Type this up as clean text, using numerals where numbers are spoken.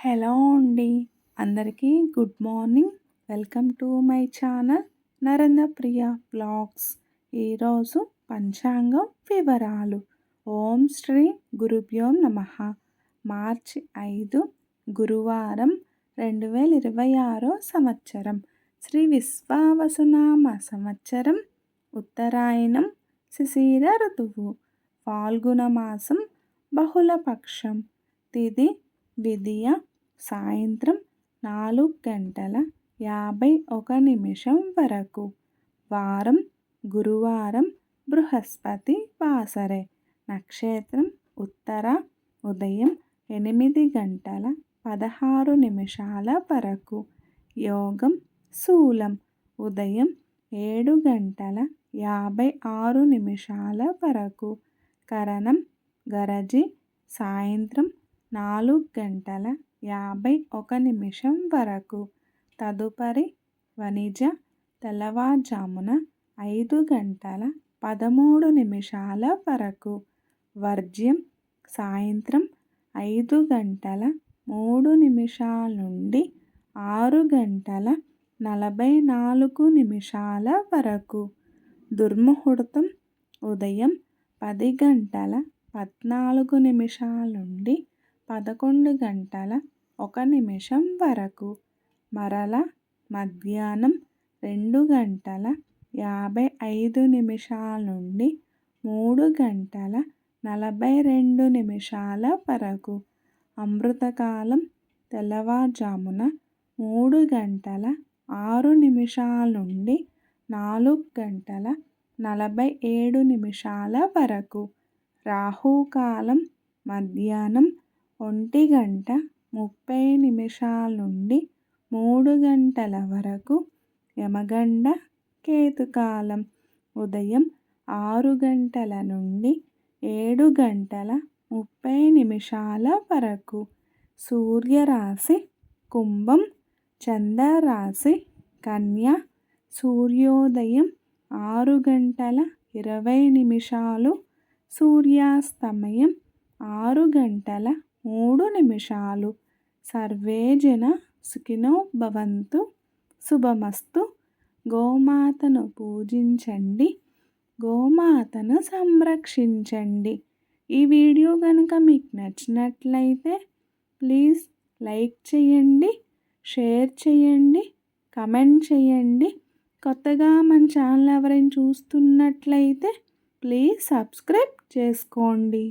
Hello అండి. అందరికీ good morning. Welcome to my channel Narendra Priya vlogs. ఈరోజు పంచాంగం వివరాలు. ఓం శ్రీ గురుభ్యో నమః. మార్చి 5 గురువారం 2026 సంవత్సరం. శ్రీ విశ్వావసునామ సంవత్సరం. ఉత్తరాయణం. శిశిర ఋతువు. ఫాల్గుణ మాసం. బహుళపక్షం. తిథి విదియ. సాయంత్రం 4:51 వరకు. వారం గురువారం. బృహస్పతి వాసరే. నక్షత్రం ఉత్తర. ఉదయం 8:16 వరకు. యోగం శూలం. ఉదయం 7:56 వరకు. కరణం గరజి. సాయంత్రం 4:51 వరకు. తదుపరి వణిజ. తెల్లవారుజామున 5:13 వరకు. వర్జ్యం సాయంత్రం 5:03 నుండి 6:44 వరకు. దుర్ముహూర్తం ఉదయం 10:14 నుండి 11:01 వరకు. మరల మధ్యాహ్నం 2:55 నుండి 3:42 వరకు. అమృతకాలం తెల్లవారుజామున 3:06 నుండి 4:47 వరకు. రాహుకాలం మధ్యాహ్నం 1:30 నుండి 3 వరకు. యమగండ కేతుకాలం ఉదయం 6 నుండి 7:30 వరకు. సూర్యరాశి కుంభం. చంద్రరాశి కన్య. సూర్యోదయం 6:20. సూర్యాస్తమయం 6:03. సర్వే జన సుఖినో భవంతు. శుభమస్తు. గోమాతను పూజించండి. గోమాతను సంరక్షించండి. ఈ వీడియో కనుక మీకు నచ్చినట్లయితే ప్లీజ్ లైక్ చేయండి, షేర్ చేయండి, కమెంట్ చేయండి. కొత్తగా మన ఛానల్ ఎవరైనా చూస్తున్నట్లయితే ప్లీజ్ సబ్స్క్రైబ్ చేసుకోండి.